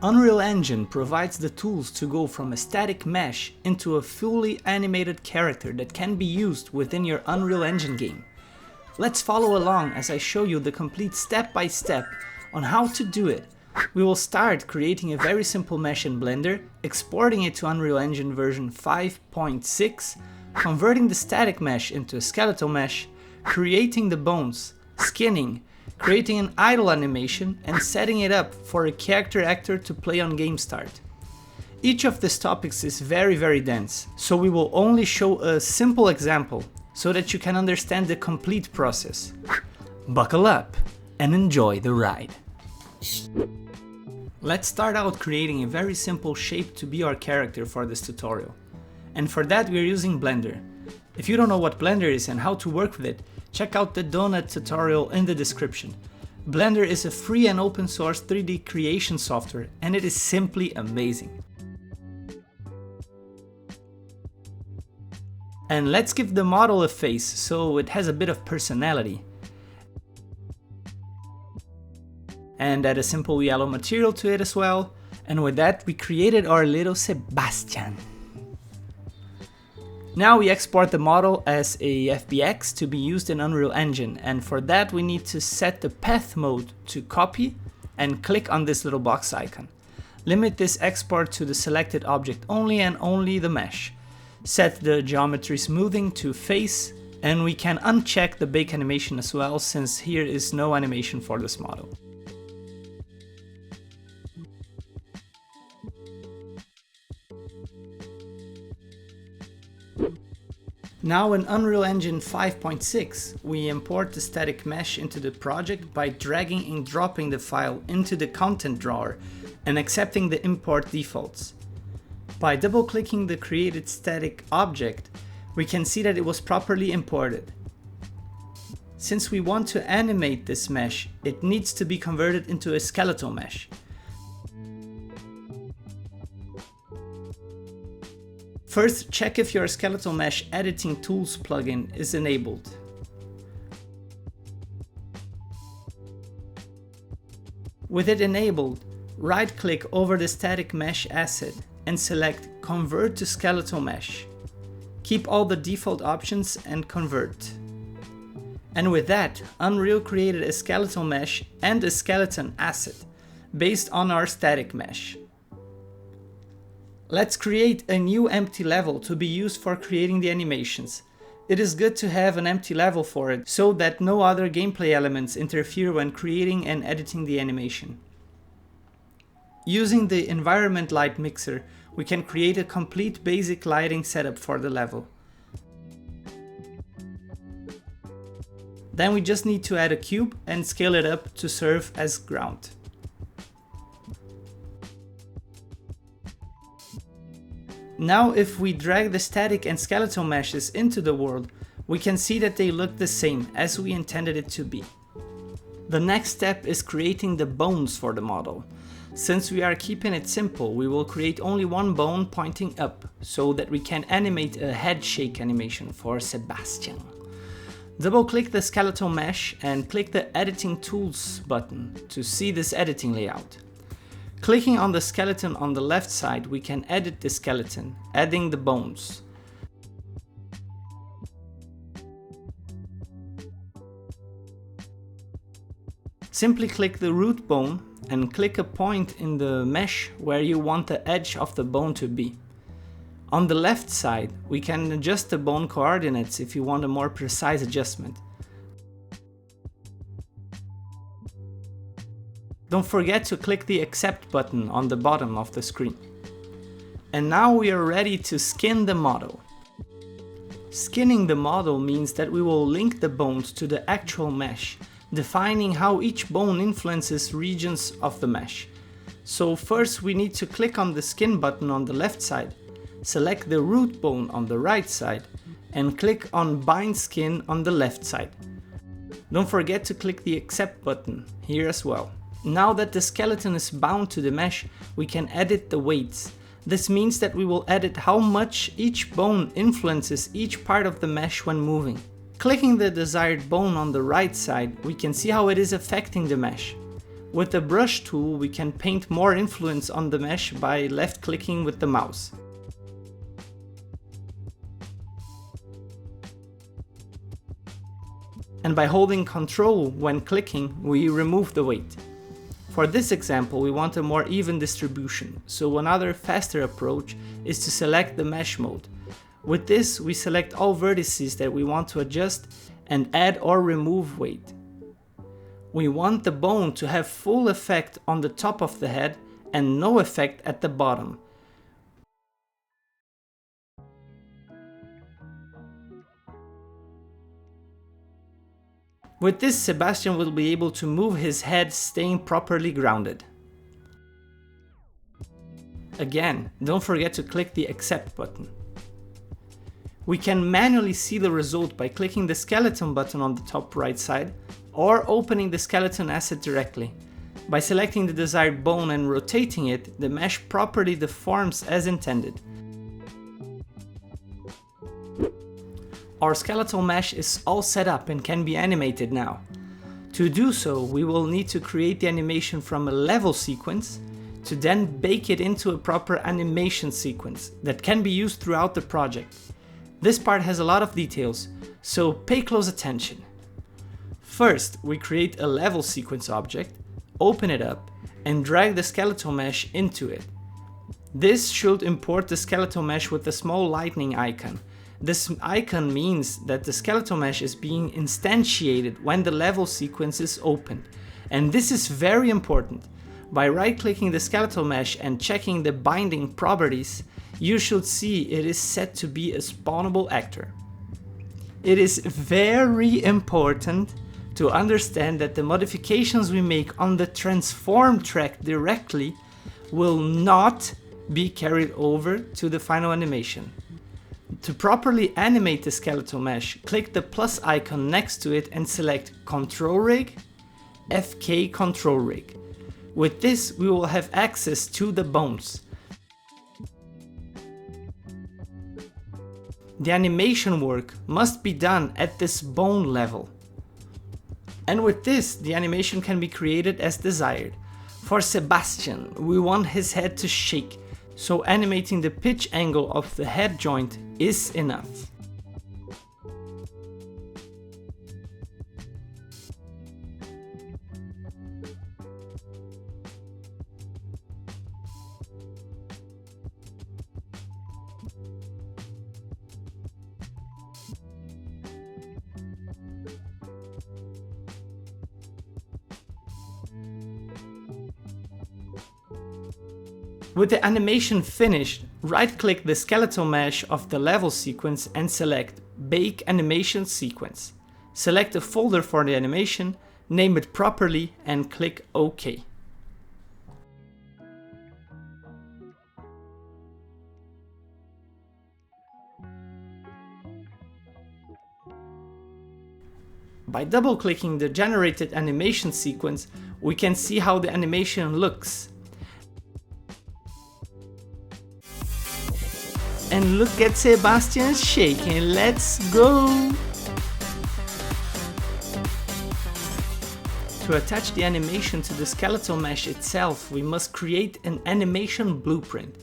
Unreal Engine provides the tools to go from a static mesh into a fully animated character that can be used within your Unreal Engine game. Let's follow along as I show you the complete step-by-step on how to do it. We will start creating a very simple mesh in Blender, exporting it to Unreal Engine version 5.6, converting the static mesh into a skeletal mesh, creating the bones, skinning, creating an idle animation and setting it up for a character actor to play on game start. Each of these topics is very dense, so we will only show a simple example so that you can understand the complete process. Buckle up and enjoy the ride. Let's start out creating a very simple shape to be our character for this tutorial. And for that we are using Blender. If you don't know what Blender is and how to work with it, check out the donut tutorial in the description. Blender is a free and open source 3D creation software and it is simply amazing. And let's give the model a face so it has a bit of personality. And add a simple yellow material to it as well. And with that we created our little Sebastian. Now we export the model as a FBX to be used in Unreal Engine, and for that we need to set the path mode to copy and click on this little box icon. Limit this export to the selected object only and only the mesh. Set the geometry smoothing to face, and we can uncheck the bake animation as well, since here is no animation for this model. Now in Unreal Engine 5.6, we import the static mesh into the project by dragging and dropping the file into the content drawer and accepting the import defaults. By double-clicking the created static object, we can see that it was properly imported. Since we want to animate this mesh, it needs to be converted into a skeletal mesh. First, check if your Skeletal Mesh Editing Tools plugin is enabled. With it enabled, right-click over the static mesh asset and select Convert to Skeletal Mesh. Keep all the default options and convert. And with that, Unreal created a skeletal mesh and a skeleton asset based on our static mesh. Let's create a new empty level to be used for creating the animations. It is good to have an empty level for it, so that no other gameplay elements interfere when creating and editing the animation. Using the environment light mixer, we can create a complete basic lighting setup for the level. Then we just need to add a cube and scale it up to serve as ground. Now if we drag the static and skeletal meshes into the world, we can see that they look the same as we intended it to be. The next step is creating the bones for the model. Since we are keeping it simple, we will create only one bone pointing up, so that we can animate a head shake animation for Sebastian. Double-click the skeletal mesh and click the Editing Tools button to see this editing layout. Clicking on the skeleton on the left side, we can edit the skeleton, adding the bones. Simply click the root bone and click a point in the mesh where you want the edge of the bone to be. On the left side, we can adjust the bone coordinates if you want a more precise adjustment. Don't forget to click the Accept button on the bottom of the screen. And now we are ready to skin the model. Skinning the model means that we will link the bones to the actual mesh, defining how each bone influences regions of the mesh. So first we need to click on the Skin button on the left side, select the root bone on the right side, and click on Bind Skin on the left side. Don't forget to click the Accept button here as well. Now that the skeleton is bound to the mesh, we can edit the weights. This means that we will edit how much each bone influences each part of the mesh when moving. Clicking the desired bone on the right side, we can see how it is affecting the mesh. With the brush tool, we can paint more influence on the mesh by left-clicking with the mouse. And by holding Ctrl when clicking, we remove the weight. For this example, we want a more even distribution, so another faster approach is to select the mesh mode. With this, we select all vertices that we want to adjust and add or remove weight. We want the bone to have full effect on the top of the head and no effect at the bottom. With this, Sebastian will be able to move his head staying properly grounded. Again, don't forget to click the Accept button. We can manually see the result by clicking the skeleton button on the top right side or opening the skeleton asset directly. By selecting the desired bone and rotating it, the mesh properly deforms as intended. Our skeletal mesh is all set up and can be animated now. To do so, we will need to create the animation from a level sequence to then bake it into a proper animation sequence that can be used throughout the project. This part has a lot of details, so pay close attention. First, we create a level sequence object, open it up, and drag the skeletal mesh into it. This should import the skeletal mesh with a small lightning icon. This icon means that the skeletal mesh is being instantiated when the level sequence is opened. And this is very important. By right-clicking the skeletal mesh and checking the binding properties, you should see it is set to be a spawnable actor. It is very important to understand that the modifications we make on the transform track directly will not be carried over to the final animation. To properly animate the skeletal mesh, click the plus icon next to it and select Control Rig, FK Control Rig. With this, we will have access to the bones. The animation work must be done at this bone level. And with this, the animation can be created as desired. For Sebastian, we want his head to shake, so animating the pitch angle of the head joint is enough. With the animation finished, right-click the skeletal mesh of the level sequence and select Bake Animation Sequence. Select a folder for the animation, name it properly and click OK. By double-clicking the generated animation sequence, we can see how the animation looks. And look at Sebastian shaking, let's go! To attach the animation to the skeletal mesh itself, we must create an animation blueprint.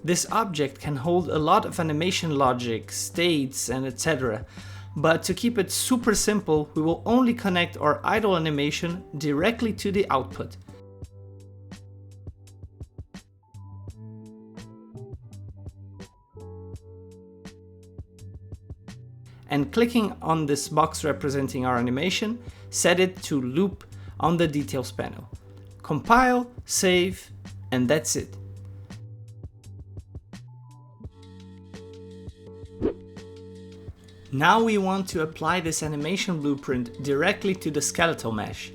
This object can hold a lot of animation logic, states, and etc. But to keep it super simple, we will only connect our idle animation directly to the output. And clicking on this box representing our animation, set it to loop on the details panel. Compile, save, and that's it. Now we want to apply this animation blueprint directly to the skeletal mesh.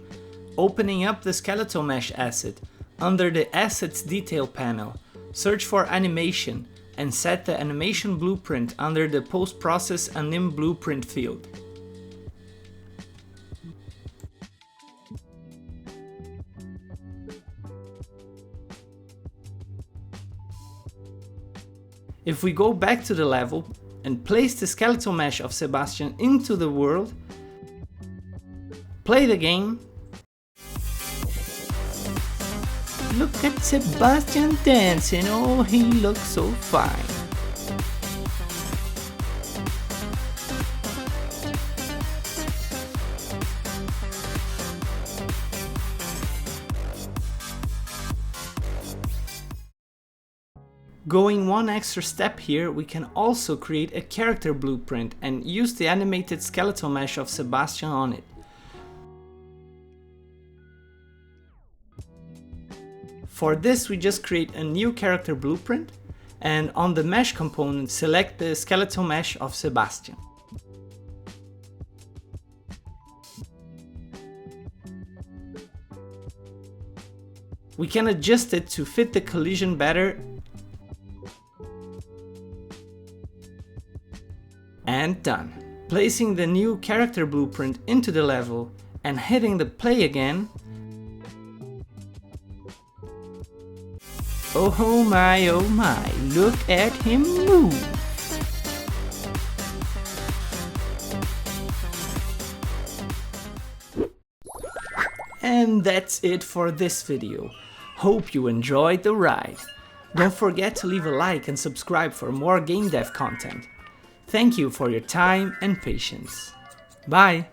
Opening up the skeletal mesh asset, under the Assets Detail panel, search for Animation and set the animation blueprint under the Post-Process Anim Blueprint field. If we go back to the level and place the skeletal mesh of Sebastian into the world, play the game. Look at Sebastian dancing, oh he looks so fine. Going one extra step here, we can also create a character blueprint and use the animated skeletal mesh of Sebastian on it. For this, we just create a new character blueprint and on the mesh component select the skeletal mesh of Sebastian. We can adjust it to fit the collision better. And done. Placing the new character blueprint into the level and hitting the play again. Oh my, look at him move! And that's it for this video. Hope you enjoyed the ride. Don't forget to leave a like and subscribe for more game dev content. Thank you for your time and patience. Bye!